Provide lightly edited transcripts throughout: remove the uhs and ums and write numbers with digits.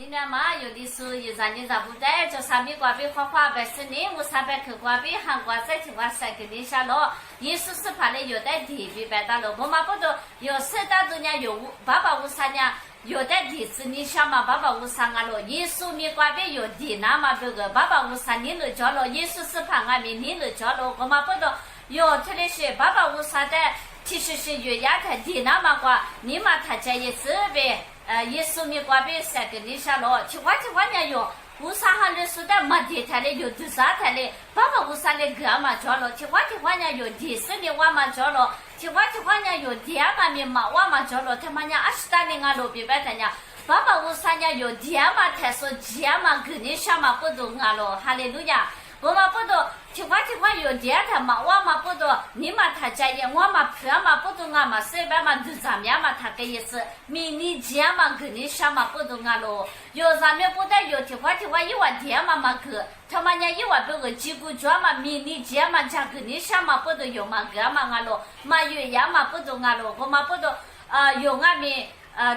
今年嘛，有的时候有啥人咋不带，就上面挂边花花白是呢，我上班去挂边韩国在听话三个人下了，耶稣是怕嘞有带地皮白大了，我嘛不懂，有三大多年有爸爸我三年。有的地址你想嘛，爸爸我三个了，耶稣没挂边有地那嘛这个，爸爸我三年了交了，耶稣是怕俺们年了交了，我嘛不懂，有特别是爸爸我三的，其实是月牙的地那嘛挂，你嘛他家也是呗，耶稣没挂边三个人下了，去花年有。乌沙哈的说的没地台的有多少台的，爸爸乌沙的哥嘛交了，去花年有地是的娃嘛交了，去花年有地嘛面嘛娃嘛交了，他妈娘20大年啊路边摆的娘，爸爸乌沙年有地嘛他说地嘛跟你想嘛不懂啊咯，哈利路亚。我嘛不懂，去花有地他嘛娃嘛不懂，你嘛他家也我嘛婆嘛不懂啊嘛，随便嘛都咱们嘛他个意思，明年地嘛跟你想嘛不懂啊咯，有咱们不得有去花一万地嘛去，他妈娘一万多个几个赚嘛，明年地嘛家跟你想嘛不懂有嘛个嘛啊咯，嘛有呀嘛不懂啊咯，我嘛不懂有俺们。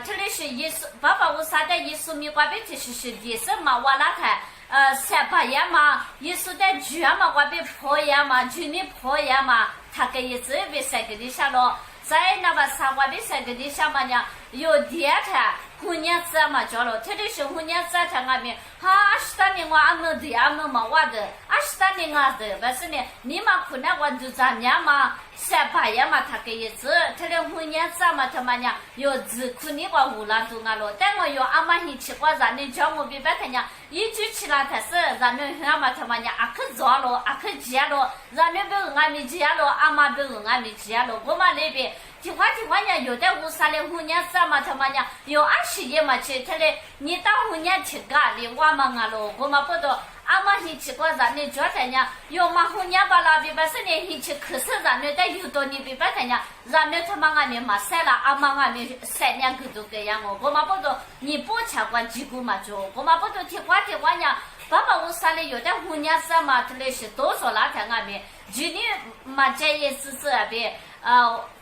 这里是耶稣，爸爸我啥的耶稣没挂边其实是地是嘛我那台300年嘛，耶稣的主嘛挂边破呀嘛，主你破呀嘛，他个意思别三个的下了，在那个三万边三个的下嘛呢，有地台婚年子嘛交了，这里是婚年子他俺们哈20大年我俺们的俺们嘛我的20大年俺的，但是呢，你嘛可能我就咱家嘛。300年嘛，他个意思，他的婚年子嘛，他妈娘有自苦你我无拉多啊咯，但我有阿妈一起过，咱们叫我别白他娘，一句起来他是咱们阿妈他妈娘阿去做咯，阿去接咯，咱们不俺们接咯，阿妈不俺们接咯，我们那边听话呢，有的乌啥的婚年子嘛，他妈娘有20年嘛去，他的你当婚年去干的我们啊咯，我们不懂。阿妈一起过咱们做咱家，有嘛后年把那边把是呢一起可是咱们在有多年边把咱家，咱们他妈俺们嘛晒了，阿妈俺们3年个都这样哦，我嘛不懂，你不吃过几个嘛做，我嘛不懂听话呢，爸爸我啥嘞有的后年子嘛，这里是多少那天俺们，今年嘛这也是这边，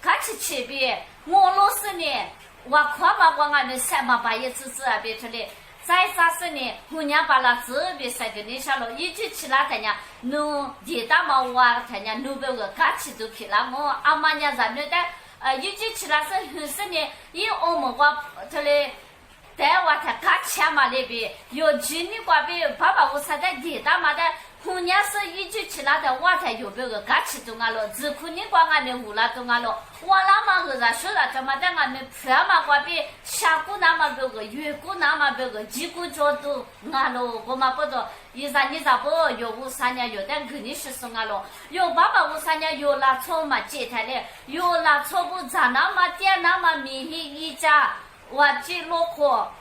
看起边，我老是呢，我看嘛我俺们3嘛把也是这边出来。再啥事呢？后年把那这边三个人下了，一句起来他娘，侬地大嘛哇他娘侬别个嘎起都去了，我阿妈娘咱们的一句起来是很是呢，因我们我这里。在我他嘎起嘛那边有几年过边，爸爸我啥的地大嘛的。后年是一句起来的，我才有别个嘎起东啊了，只可你光俺们无啦东啊了，我那么个人说了，他妈的俺们婆嘛过边，下姑那么别个，月姑那么别个，几个角度啊了，我嘛不懂，你咋不有我3年有点跟你是送啊了，有爸爸我3年有那错嘛接他的，有那错不咋那么点那么明显一家，我记落课。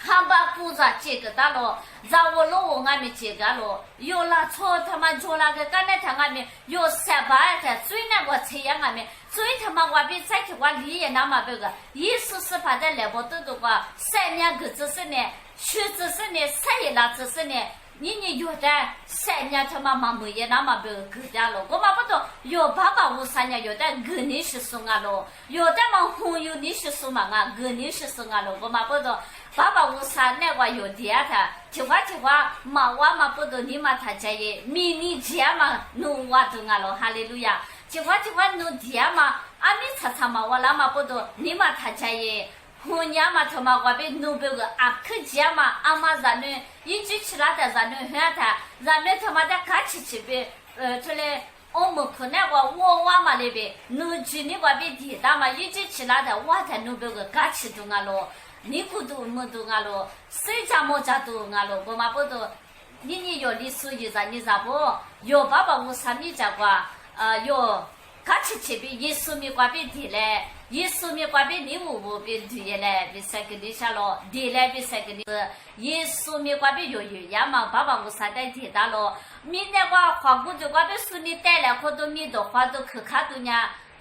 他把故事这个大了，让我老我俺们这个了，有那错他妈做那个干那他俺们有300的，最那个车呀俺们，最他妈我比再去我理也那么这个，意思是把这来不得的话，3年个只是呢，学只是呢，3年那只是呢。你有的3年他妈妈没也那么别个家了，我嘛不懂，有爸爸我3年有的个人是送啊了，有的嘛朋友你是送嘛啊，个人是送啊了，我嘛不懂，爸爸我3年我有的他，听话嘛我嘛不懂，你嘛他家也明年家嘛弄我懂啊了，哈利路亚，听话弄的嘛，阿弥查嘛我那嘛不懂，你嘛他家也。后年嘛，他妈我边弄别个阿克家嘛，阿妈咱们一句起来的咱们喊他，咱们他妈的看起边，这里我们可能我嘛那边，弄去你我边地大嘛，一句起来的我才弄别个看起动啊咯，你不懂没懂啊咯，谁家没家懂啊咯，我嘛不懂，你有历史一啥你咋不？有爸爸我啥米家过，有。看起边耶稣没挂边地嘞，耶稣没挂边你我边地嘞，别三个地下了，地嘞别三个地，耶稣没挂边有呀嘛，爸爸我啥带地大了，明年我花过就挂边书你带来好多米多花都去看多呢，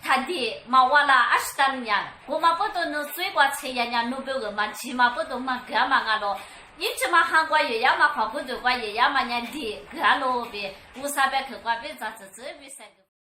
他的嘛我啦20多年，我嘛不懂能水果吃呀呀，弄别个嘛起码不懂嘛干嘛啊咯。一直嘛韩国也要嘛花过就挂也要嘛人地干咯别，无啥别去挂边咋子这别三个。